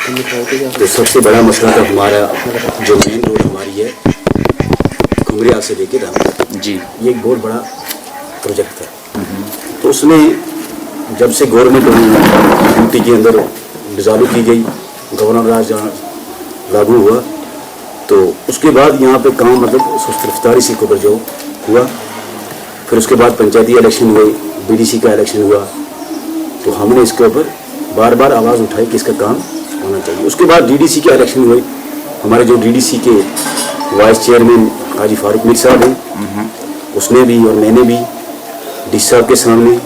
تو سب سے بڑا مسئلہ تو ہمارا جو مین روڈ ہماری ہے کھمریا سے لے کے رام جی، یہ ایک بہت بڑا پروجیکٹ تھا. تو اس میں جب سے گورنمنٹ ڈیوٹی کے اندر ڈیزالو کی گئی، گورنر راج جہاں لاگو ہوا، تو اس کے بعد یہاں پہ کام مطلب سست رفتاری سے اوپر جو ہوا. پھر اس کے بعد پنچایتی الیکشن ہوئی، بی ڈی سی کا الیکشن ہوا، تو ہم نے اس کے اوپر بار بار آواز اٹھائی کہ اس کا کام ہونا چاہیے. اس کے بعد ڈی ڈی سی کے الیکشن ہوئے. ہمارے جو ڈی ڈی سی کے وائس چیئرمین حاجی فاروق میر صاحب ہیں، اس نے بھی اور میں نے بھی ڈی صاحب کے سامنے،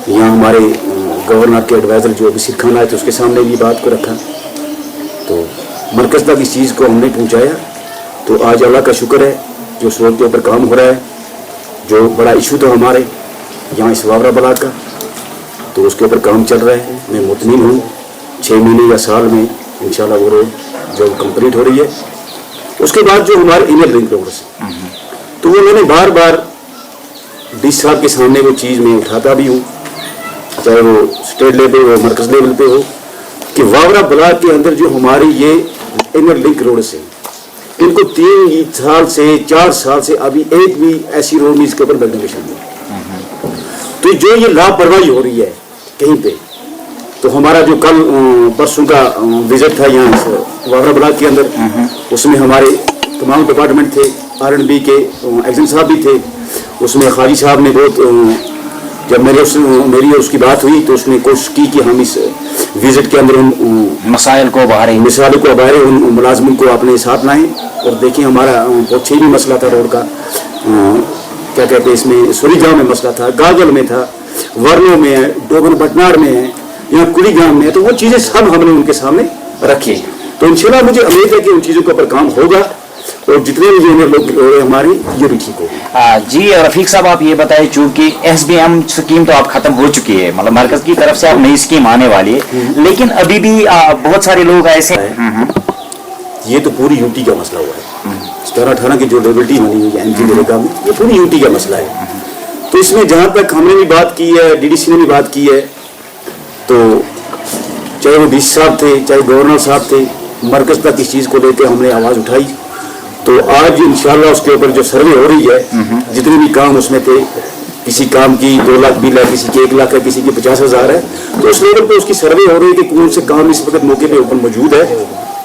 یہاں ہمارے گورنر کے ایڈوائزر جو بشیر خان آئے تھے اس کے سامنے بھی بات کو رکھا. تو مرکز تک اس چیز کو ہم نے پہنچایا. تو آج اللہ کا شکر ہے جو اس روڈ کے اوپر کام ہو رہا ہے. جو بڑا ایشو تھا ہمارے یہاں اس واورا بلاک کا، تو اس کے اوپر کام چل رہا ہے. میں مطمئن ہوں 6 مہینے یا سال میں انشاءاللہ وہ روڈ جو کمپلیٹ ہو رہی ہے. اس کے بعد جو ہمارے انر لنک روڈ سے، تو وہ میں نے بار بار ڈی صاحب کے سامنے وہ چیز میں اٹھاتا بھی ہوں، چاہے وہ اسٹیٹ لیول ہو مرکز لیول پہ ہو، کہ واورا بلاک کے اندر جو ہماری یہ انر لنک روڈ سے ان کو 3 سال سے 4 سال سے ابھی ایک بھی ایسی روڈ نہیں اس کے اوپر بننے میں شامل ہے. تو جو یہ لاپرواہی ہو رہی ہے کہیں پہ، تو ہمارا جو کل پرسوں کا وزٹ تھا یہاں واورا بلاک کے اندر، اس میں ہمارے تمام ڈپارٹمنٹ تھے، R&B کے ایگزن صاحب بھی تھے. اس میں خاجی صاحب نے بہت، جب میری اور اس کی بات ہوئی تو اس نے کوشش کی کہ ہم اس وزٹ کے اندر مسائل کو باہر ان ملازمین کو اپنے ساتھ لائیں. اور دیکھیں ہمارا بہت چھیڑی مسئلہ تھا روڈ کا، کیا کہتے ہیں اس میں سوری گاؤں میں مسئلہ تھا، گاگل میں تھا، ورنوں میں ہے، ڈوگن بٹنار میں ہے، یہاں کلی گاؤں میں ہے. تو وہ چیزیں سب ہم نے ان کے سامنے رکھی. تو انشاءاللہ مجھے امید ہے کہ ان چیزوں کے اوپر کام ہوگا اور جتنے بھی جو لوگ ہماری یہ بھی ٹھیک ہوگی. جی رفیق صاحب، آپ یہ بتائیں، چونکہ SBM اسکیم تو آپ ختم ہو چکی ہے، مطلب مرکز کی طرف سے اب نئی اسکیم آنے والی ہے، لیکن ابھی بھی بہت سارے لوگ ایسے ہیں. یہ تو پوری یوٹی کا مسئلہ ہوا ہے. 17-18 کی جو لیبلٹی بنی ہوئی ہے MG کا، یہ پوری یوٹی کا مسئلہ ہے. تو اس میں جہاں تک ہم نے بھی بات کی ہے، ڈی ڈی سی نے بھی بات کی ہے، تو چاہے وہ ڈی سی صاحب تھے، چاہے گورنر صاحب تھے، مرکز تک اس چیز کو لے کے ہم نے آواز اٹھائی. تو آج انشاءاللہ اس کے اوپر جو سروے ہو رہی ہے، جتنے بھی کام اس میں تھے، کسی کام کی 2 لاکھ 20 لاکھ، کسی کی 1 لاکھ ہے، کسی کی 50,000 ہے، تو اس لیول پہ اس کی سروے ہو رہی ہے کہ کون سے کام اس وقت موقع پہ اوپر موجود ہے.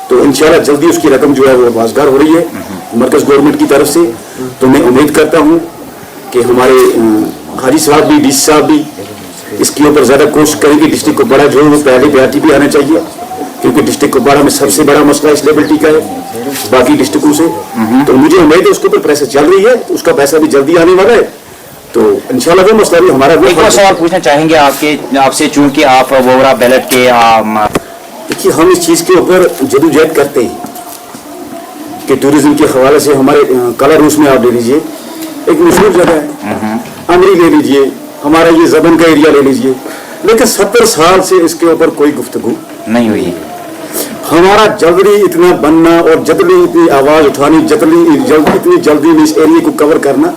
تو انشاءاللہ جلدی اس کی رقم جو ہے وہ بازگار ہو رہی ہے مرکز گورنمنٹ کی طرف سے. تو میں امید کرتا ہوں کہ ہمارے حاجی صاحب بھی، ڈی سی صاحب بھی اس کے اوپر زیادہ کوشش کریں گے. ڈسٹرکٹ کوپواڑہ جو ہے وہ پہلے پریارٹی بھی آنا چاہیے، کیونکہ ڈسٹرکٹ کوپواڑہ میں سب سے بڑا مسئلہ اس لیبلٹی کا ہے باقی ڈسٹرکٹوں سے. تو مجھے امید ہے اس کے اوپر پریس چل رہی ہے، اس کا پیسہ بھی جلدی آنے والا ہے. تو انشاءاللہ وہ مسئلہ بھی ہمارا. ایک اور سوال پوچھنا چاہیں گے آپ سے، چونکہ آپ وورا بیلٹ کے، دیکھیے ہم اس چیز کے اوپر جدوجہد کرتے ہیں کہ ٹوریزم کے حوالے سے ہمارے کلر روس میں آپ لے لیجئے، ایک مشہور جگہ ہے، امری لے لیجئے، ہمارا یہ زبن کا ایریا لے لیجئے، لیکن 70 سال سے اس کے اوپر کوئی گفتگو نہیں ہوئی. ہمارا جلدی اتنا بننا اور جلدی اتنی آواز اٹھانی، اتنی جلدی اس ایریا کو کور کرنا،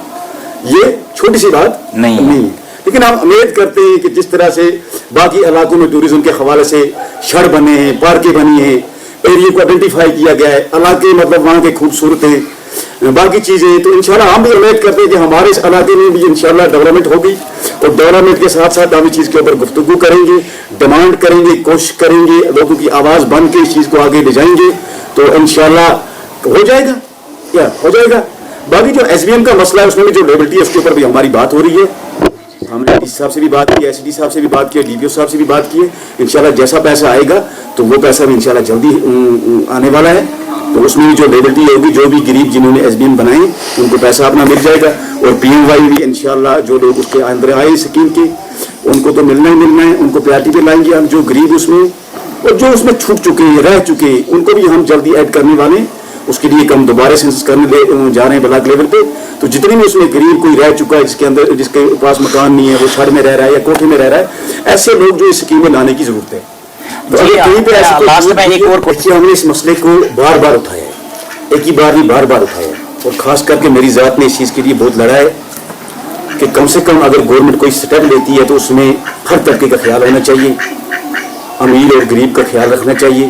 یہ چھوٹی سی بات نہیں ہے. لیکن ہم امید کرتے ہیں کہ جس طرح سے باقی علاقوں میں ٹوریزم کے حوالے سے شڑ بنے ہیں، پارکیں بنی ہیں، ایریا کو آئیڈینٹیفائی کیا گیا ہے، علاقے مطلب وہاں کے خوبصورت ہیں، باقی چیزیں، تو انشاءاللہ ہم بھی امید کرتے ہیں کہ ہمارے اس علاقے میں بھی انشاءاللہ ڈیولپمنٹ ہوگی. اور ڈیولپمنٹ کے ساتھ ساتھ ہم اس چیز کے اوپر گفتگو کریں گے، ڈیمانڈ کریں گے، کوشش کریں گے، لوگوں کی آواز بن کے اس چیز کو آگے لے جائیں گے. تو انشاءاللہ ہو جائے گا، کیا ہو جائے گا. باقی جو SBM کا مسئلہ ہے اس میں بھی جو لیبلٹی ہے اس کے اوپر بھی ہماری بات ہو رہی ہے. ہم نے ڈی سی صاحب سے بھی بات کی، SDO صاحب سے بھی بات کی، DPO صاحب سے بھی بات کی ہے. انشاءاللہ جیسا پیسہ آئے گا تو وہ پیسہ بھی انشاءاللہ جلدی آنے والا ہے. تو اس میں جو لیبلٹی ہوگی، جو بھی غریب جنہوں نے SBM بنائے ان کو پیسہ اپنا مل جائے گا. اور PMY بھی انشاءاللہ جو لوگ اس کے اندر آئے اسکیم کے ان کو تو ملنا ہی ملنا ہے، ان کو پریارٹی پہ لائیں گے ہم. جو غریب اس میں اور جو اس میں چھوٹ چکے ہیں، رہ چکے ہیں، ان کو بھی ہم جلدی ایڈ کرنے والے ہیں. اس کے لیے ہم دوبارہ سینسس کرنے جا رہے ہیں بلاک لیول پہ. تو جتنے بھی اس میں غریب کوئی رہ چکا ہے، جس کے اندر جس کے پاس مکان نہیں ہے، وہ چھڑ میں رہ رہا ہے یا کوٹھے میں رہ رہا ہے، ایسے لوگ جو اس اسکیم میں لانے کی ضرورت ہے. تو کہیں پہ ایسے ہم نے اس مسئلے کو بار بار اٹھایا ہے، ایک ہی بار نہیں بار بار اٹھایا ہے. اور خاص کر کے میری ذات نے اس چیز کے لیے بہت لڑا ہے کہ کم سے کم اگر گورنمنٹ کوئی سٹیپ لیتی ہے تو اس میں ہر طبقے کا خیال ہونا چاہیے، امیر اور غریب کا خیال رکھنا چاہیے.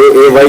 AY